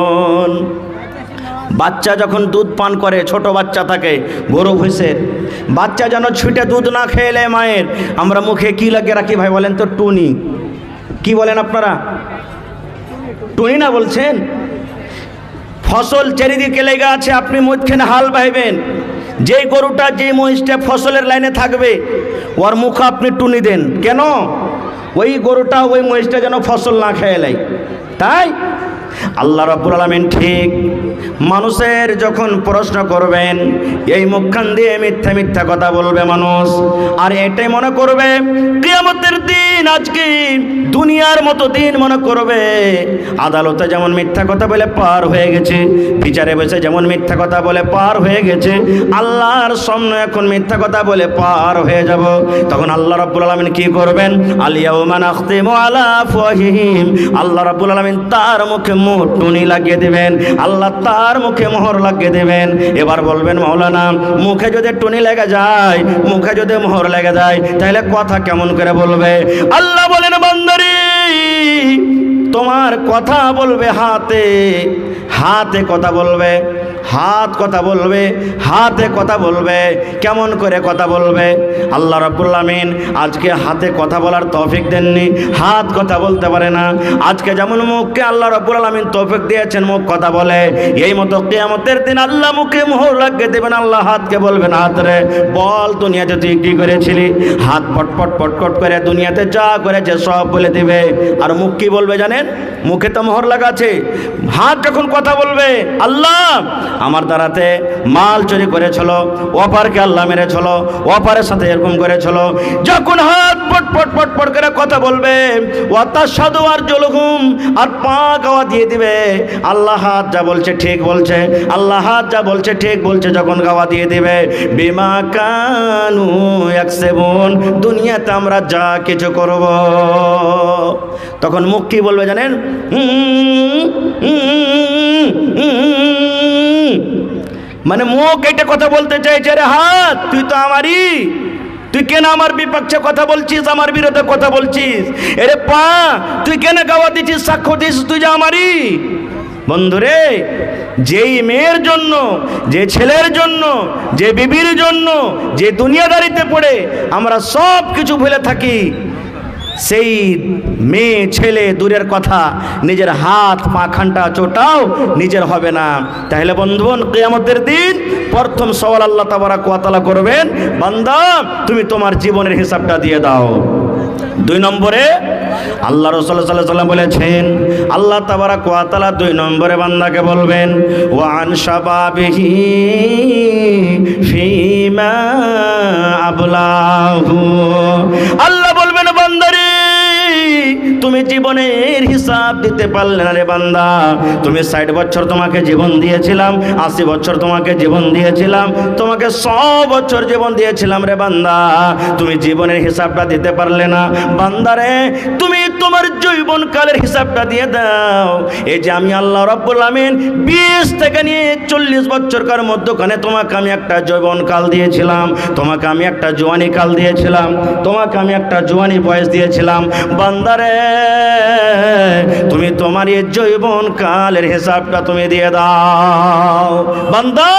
বাচ্চা যখন দুধ পান করে, ছোট বাচ্চা থাকে, গরু ভুষের বাচ্চা যেন ছুটে দুধ না খেলে মায়ের, আমরা মুখে কি লাগিয়ে রাখি ভাই বলেন তো? টুনি। কি বলেন আপনারা? টুনি না বলছেন? ফসল চারিদিকে লেগে আছে, আপনি মধ্যখানে হাল বাইবেন, যেই গরুটা যেই মহিষটা ফসলের লাইনে থাকবে ওর মুখে আপনি টুনি দেন কেন? ওই গরুটা ওই মহিষটা যেন ফসল না খেয়ে লাই। তাই আল্লাহ রাব্বুল আলামিন ঠিক মানুষের যখন প্রশ্ন করবেন, এই মুখখান দিয়ে মিথ্যা মিথ্যা কথা বলবে মানুষ, আর এটাই মনে করবে কিয়ামতের দিন আজকে দুনিয়ার মতো দিন মনে করবে। আদালতে যেমন মিথ্যা কথা বলে পার হয়ে গেছে, বিচারে বসে যেমন মিথ্যা কথা বলে পার হয়ে গেছে, আল্লাহর সামনে এখন মিথ্যা কথা বলে পার হয়ে যাব। তখন আল্লাহ রাব্বুল আলামিন কি করবেন? আল ইয়াউমা নাখতিমু আলা আফওয়াহিহিম, আল্লাহ রাব্বুল আলামিন তার মুখে টুনি লাগিয়ে দেবেন, আল্লাহ তার মুখে মোহর লাগিয়ে দেবেন। এবার বলবেন, মাওলানা মুখে যদি টুনি লেগে যায়, মুখে যদি মোহর লেগে যায়, তাহলে কথা কেমন করে বলবে? আল্লাহ বলেন, বান্দারে তোমার কথা বলবে হাতে, হাতে কথা বলবে, হাত কথা বলবে, হাতে কথা বলবে। কেমন করে কথা বলবে? আল্লাহ রাব্বুল আলামিন আজকে হাতে কথা বলার তৌফিক দেননি, হাত কথা বলতে পারে না। আজকে যেমন মুখকে আল্লাহ রাব্বুল আলামিন তৌফিক দিয়েছেন মুখ কথা বলে, এই মতো কিয়ামতের দিন আল্লাহ মুখে মোহর লাগিয়ে দেবেন। আল্লাহ হাতকে বলবেন, হাত রে বল দুনিয়াতে তুই কি করেছিলি? হাত পটপট পটপট করে দুনিয়াতে যা করেছে সব বলে দিবে। আর মুখ কি বলবে জানেন? মুখে তো মোহর লাগা আছে, হাত যখন কথা বলবে, আল্লাহ আমার দ্বারাতে মাল চুরি করেছিল, অপারকে আল্লাহ মেরেছিল, অপারের সাথে এরকম করেছিল, যখন হাত পটপট পটপট করে কথা বলবে, ওয়াতাশহাদু আরজুলুহুম, আর পা গাওয়া দিয়ে দিবে। আল্লাহ হাত যা বলছে ঠিক বলছে, আল্লাহ হাত যা বলছে ঠিক বলছে, যখন গাওয়া দিয়ে দিবে, বিমা কানু ইয়াকসিবুন, দুনিয়াতে আমরা যা কিছু করব। তখন মুখ কি বলবে জানেন? মানে মুখ এটা কথা বলতে চাইছে, রে হাত তুই তো আমারই, তুই কেন আমার বিপক্ষে কথা বলছিস, আমার বিরুদ্ধে কথা বলছিস? এরে পা তুই কেন গাওয়া দিচ্ছিস, সাক্ষ্য দিচ্ছিস তুই যে আমারই? বন্ধুরে, যেই মেয়ের জন্য, যে ছেলের জন্য, যে বিবির জন্য, যে দুনিয়াদারিতে পড়ে আমরা সব কিছু ভুলে থাকি, সেই মেয়ে ছেলে দূরের কথা, নিজের হাত পা খানটা চোটাও নিজের হবে না। তাহলে বন্ধুগণ, কিয়ামতের দিন প্রথম সওয়াল আল্লাহ তাবারাক ওয়া তাআলা করবেন, বান্দা তুমি তোমার জীবনের হিসাবটা দিয়ে দাও। 2 নম্বরে আল্লাহ রাসূল সাল্লাল্লাহু আলাইহি ওয়াসাল্লাম বলেছেন, আল্লাহ তাবারাক ওয়া তাআলা 2 নম্বরে বান্দাকে বলবেন, ওয়া আন শাবাবিহি ফিমা আবলাহু, আল্লাহ বলবেন, বান্দারে তুমি জীবনের হিসাব দিতে পারলে না রে বান্দা। তুমি 60 বছর তোমাকে জীবন দিয়েছিলাম, 80 বছর তোমাকে জীবন দিয়েছিলাম, তোমাকে 100 বছর জীবন দিয়েছিলাম রে বান্দা, তুমি জীবনের হিসাবটা দিতে পারলে না। বান্দারে তুমি তোমার যৌবন কালের হিসাবটা দিয়ে দাও। এই যে আমি আল্লাহ রাব্বুল আমিন 20 থেকে নিয়ে 40 বছরকার মধ্যখানে তোমাকে আমি একটা যৌবন কাল দিয়েছিলাম, তোমাকে আমি একটা জওয়ানি কাল দিয়েছিলাম, তোমাকে আমি একটা জওয়ানি বয়স দিয়েছিলাম। বান্দারে তুমি তোমার এই যৌবন কালের হিসাবটা তুমি দিয়ে দাও। বান্দা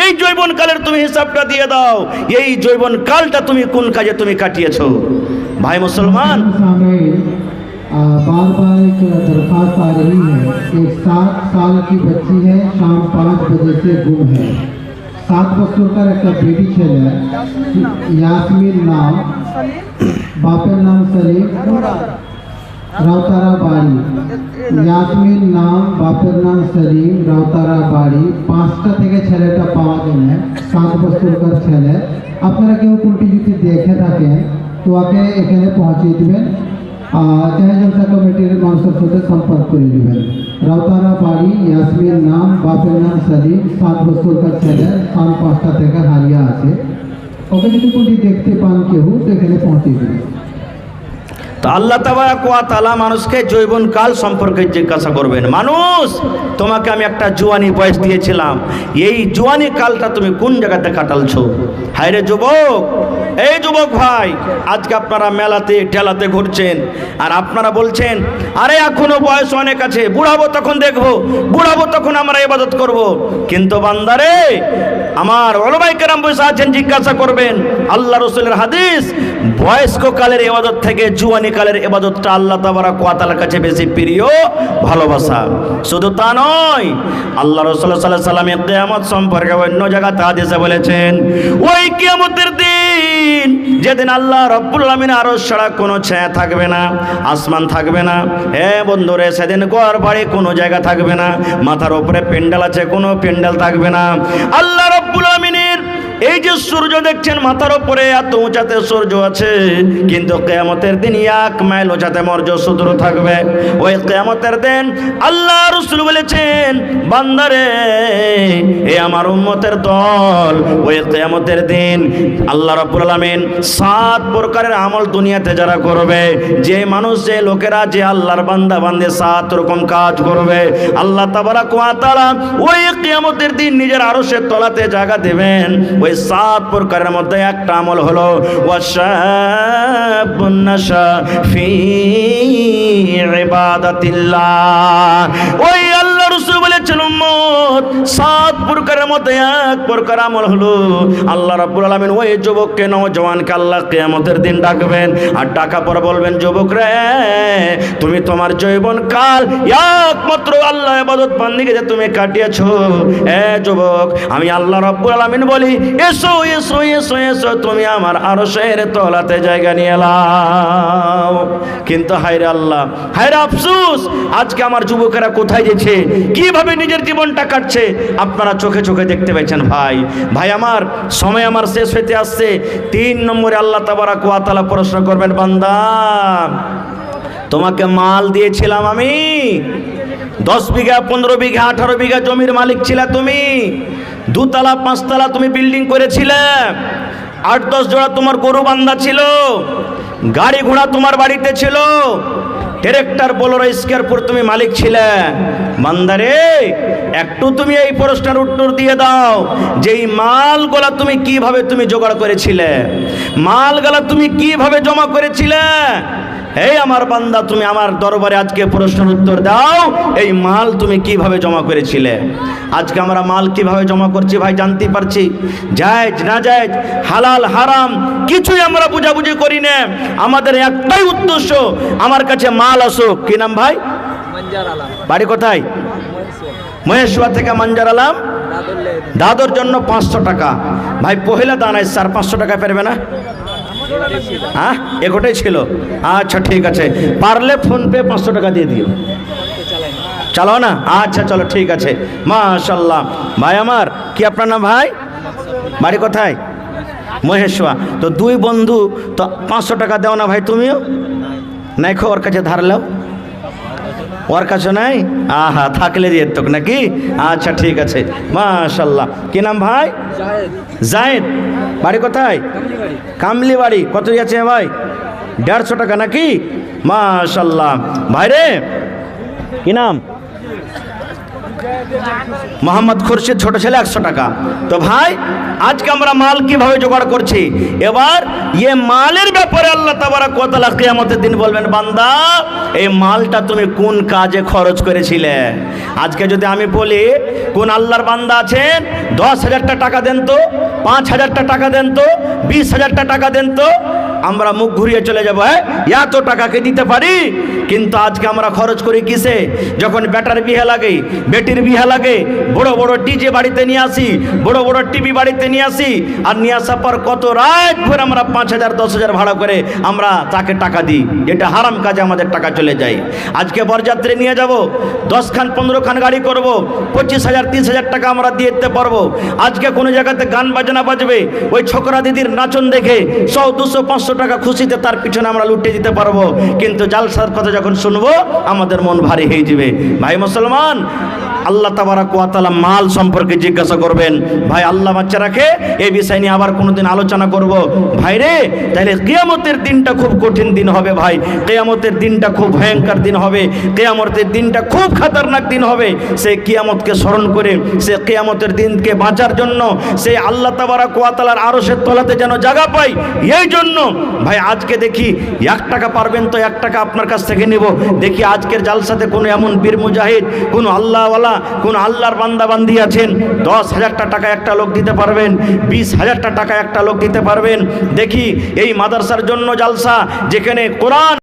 এই যৌবন কালের তুমি হিসাবটা দিয়ে দাও। এই যৌবন কালটা তুমি কোন কাজে তুমি কাটিয়েছো? भाई मुसलमान, बार बार एक दरख्वास्त आ रही है। एक 7 साल की बच्ची है, शाम 5 बजे से गुम है। 7 বছরকার একটা বেবি ছেলে, ইয়াসমিন নাম, বাপের নাম সেলিম, রাউতারা বাড়ি। ইয়াসমিন নাম, বাপের নাম সেলিম, রাউতারা বাড়ি। 5টা থেকে ছেলেটা পাওয়া গেলে, 7 বছরকার ছেলে। আপনারা কেউ কোনটি যদি দেখে থাকেন তো ওকে এখানে পৌঁছিয়ে দেবেন, চাহে জলসা কমিটির মানুষের সাথে সম্পর্ক করে দেবেন। রাউতারা বাড়ি, ইয়াসমিন নাম, বাপের নাম সেলিম, 7 বছরকার ছেলে, সাড়ে 5টা থেকে হারিয়ে আছে। ওকে যদি কোনটি দেখতে পান কেউ তো এখানে পৌঁছিয়ে দেবেন। তো আল্লাহ তাবারক ওয়া তাআলা মানুষকে যৌবনকাল সম্পর্কে জিজ্ঞাসা করবেন, মানুষ তোমাকে আমি একটা জোয়ানি বয়স দিয়েছিলাম, এই জোয়ানি কালটা তুমি কোন জায়গাতে কাটালছো? হায় রে যুবক, এই যুবক ভাই, আজকে আপনারা মেলাতে ঠেলাতে ঘুরছেন আর আপনারা বলছেন আরে এখনো বয়স অনেক আছে, বুড়াবো তখন দেখবো, বুড়াবো তখন আমরা ইবাদত করব। কিন্তু বান্দারে আমার ওলামায়ে কেরাম বসে আছেন, জিজ্ঞাসা করবেন আল্লাহ রাসূলের হাদিস, বয়স্ক কালের ইবাদত থেকে জুয়ানি কালের ইবাদতটা আল্লাহ তাবারক ওয়া তাআলার কাছে বেশি প্রিয়, ভালোবাসা। শুধু তা নয়, আল্লাহ রাসূল সাল্লাল্লাহু আলাইহি ওয়াসাল্লাম কিয়ামত সম্পর্কে অন্য জায়গাতে হাদিসে বলেছেন, ওই কিয়ামতের দিন যেদিন আল্লাহ রাব্বুল আলামিন আরশ ছাড়া কোনো ছায়া থাকবে না, আসমান থাকবে না, হে বন্ধুরে, সেদিন ঘর বাড়ি কোনো জায়গা থাকবে না, মাথার উপরে প্যান্ডেল আছে কোনো প্যান্ডেল থাকবে না। আল্লাহ রাব্বুল আলামিনের এই যে সূর্য দেখছেন মাথার উপরে এত উঁচাতে সূর্য আছে, কিন্তু কিয়ামতের দিন 1 মাইল উঁচাতে মর্য সূর্য থাকবে। ওই কিয়ামতের দিন আল্লাহ রাসূল বলেছেন, বান্দারে এ আমার উম্মতের দল, ওই কিয়ামতের দিন আল্লাহ রাব্বুল আলামিন 7 প্রকারের আমল দুনিয়াতে যারা করবে, যে মানুষ যে লোকেরা যে আল্লাহর বান্দা বান্দে 7 রকম কাজ করবে, আল্লাহ তাবারক ওয়া তাআলা ওই কিয়ামতের দিন নিজের আরশের তলাতে জায়গা দেবেন। ওই 7 প্রকারের মধ্যে একটা আমল হলো ওয়াশাবুন নাশা ফি ইবাদাতিল্লাহ। ওই আল্লাহ রাসূল বলেছেন, উম্মত 7 প্রকারের মধ্যে এক প্রকার আমল হলো আল্লাহ রাব্বুল আলামিন ওই যুবককে, নওজওয়ানকে আল্লাহ কিয়ামতের দিন ডাকবেন, আর ডাকা পর বলবেন, যুবক রে, তুমি তোমার যৌবন কাল একমাত্র আল্লাহ ইবাদত বান্দিকে তুমি কাটিয়েছো। এ যুবক, আমি আল্লাহ রাব্বুল আলামিন বলি, এসো এসো এসো এসো, তুমি আমার আরশের তলাতে জায়গা নিয়ে নাও। কিন্তু হায়রে আল্লাহ, হায়রে আফসোস, আজকে আমার যুবকেরা কোথায় গেছে, কিভাবে নিজের জীবনটা কাটছে, আপনারা চোখে চোখে দেখতে পাচ্ছেন। ভাই ভাই আমার সময় আমার শেষ হতে আসছে। 3 নম্বরে আল্লাহ তাবারক ওয়া তাআলা প্রশ্ন করবেন, বান্দা তোমাকে মাল দিয়েছিলাম আমি, 10 বিঘা 15 বিঘা 18 বিঘা জমির মালিক ছিলে তুমি, 2 তলা 5 তলা তুমি বিল্ডিং করেছিলে, 8-10 জোড়া তোমার গরু বান্ধা ছিল, গাড়ি ঘোড়া তোমার বাড়িতে ছিল, ট্রাক্টর বোলেরো স্করপিও তুমি মালিক ছিলে। বান্দারে, একটু তুমি এই প্রশ্নের উত্তর দিয়ে দাও, যে এই মালগুলা তুমি কিভাবে তুমি জোগাড় করেছিলে, মালগুলা তুমি কিভাবে জমা করেছিলে? এই আমার বান্দা, তুমি আমার দরবারে আজকে প্রশ্নের উত্তর দাও, এই মাল তুমি কিভাবে জমা করেছিলে? আজকে আমরা মাল কিভাবে জমা করছি ভাই জানতে পারছি, জায়েজ না জায়েজ, হালাল হারাম কিছুই আমরা বুঝাবুঝি করি না। আমাদের একটাই উদ্দেশ্য, আমার কাছে মাল আসুক। কি নাম ভাই? মঞ্জার আলম। বাড়ি কোথায়? মহেশওয়া থেকে মঞ্জার আলম। দাদর জন্য 500 টাকা। ভাই পহেলা দানায় 400-500 টাকা পারবে না? হ্যাঁ, এগোটাই ছিল। আচ্ছা ঠিক আছে, পারলে ফোনপে 500 টাকা দিয়ে দিও। চালাও না? আচ্ছা চলো ঠিক আছে, মাশাল্লাহ। ভাই আমার, কি আপনার নাম ভাই? বাড়ি কোথায়? মহেশওয়া। তো 2 বন্ধু, তো 500 টাকা দাও না ভাই তুমিও? নাই খো, ওর কাছে ধার লাও। ওর কাছে নাই? আহা, থাকলে দিয়ে তো নাকি? আচ্ছা ঠিক আছে, মাশাল্লাহ। কি নাম ভাই? জায়েদ। বাড়ি কোথায়? কামলি বাড়ি। কত আছে ভাই? 150 টাকা নাকি? মাশাল্লাহ। ভাই রে, কি নাম? মোহাম্মদ খুরশিদ, ছোট ছেলে, 100 টাকা। তো ভাই আজকে আমরা মাল কিভাবে জোগাড় করছি, এবার ये মালের ব্যাপারে আল্লাহ তাবারক ওয়া তাআলা কিয়ামতের দিন বলবেন, বান্দা এই মালটা তুমি কোন কাজে খরচ করেছিলে? আজকে যদি আমি বলি, কোন আল্লাহর বান্দা আছেন 10,000 টাকা দেন তো, 5,000 টাকা দেন তো, 20,000 টাকা দেন তো, আমরা মুখ ঘুরিয়ে চলে যাবো, হ্যাঁ এত টাকাকে দিতে পারি। কিন্তু আজকে আমরা খরচ করি কিসে? যখন বেটার বিয়ে লাগে, বেটির বিয়ে লাগে, বড় বড় ডিজে বাড়িতে নিয়ে আসি, বড় বড় টিভি বাড়িতে নিয়ে আসি, আর নিয়ে আসার পর কত রাত ভরে আমরা 5,000 10,000 ভাড়া করে আমরা তাকে টাকা দিই। এটা হারাম কাজে আমাদের টাকা চলে যায়। আজকে বরযাত্রী নিয়ে যাব, 10 খান 15 খান গাড়ি করব, 25,000 30,000 টাকা আমরা দিয়ে দিতে পারবো। আজকে কোনো জায়গাতে গান বাজনা বাজবে, ওই ছোকরা দিদির নাচন দেখে 100 200 500 টাকা খুশিতে তার পিছনে আমরা লুটে দিতে পারবো। কিন্তু জালসার কথা যখন শুনবো আমাদের মন ভারী হয়ে যাবে। ভাই মুসলমান, আল্লাহ তাবারাক ওয়া তাআলা মাল সম্পর্কে জিজ্ঞাসা করবেন। ভাই আল্লাহ বাচ্চা রাখে, এই বিষয় নিয়ে আবার কোনোদিন আলোচনা করব। ভাই রে, তাহলে কিয়ামতের দিনটা খুব কঠিন দিন হবে। ভাই কিয়ামতের দিনটা খুব ভয়ঙ্কর দিন হবে, কিয়ামতের দিনটা খুব খতরনাক দিন হবে। সেই কিয়ামতকে স্মরণ করে, সে কিয়ামতের দিনকে বাঁচার জন্য, সেই আল্লাহ তাবারাক ওয়া তাআলার আরশের তলাতে যেন জায়গা পাই, এই জন্য ভাই আজকে দেখি 1 টাকা পারবেন তো 1 টাকা আপনার কাছ থেকে নেব। দেখি আজকের জালসাতে কোনো এমন বীর মুজাহিদ, কোনো আল্লাহওয়ালা, কোন আল্লাহর বান্দা বান্দি আছেন, 10,000 টাকা একটা লোক দিতে পারবেন, 20,000 টাকা একটা লোক দিতে পারবেন। দেখি এই মাদ্রাসার জন্য জালসা, যেখানে কোরআন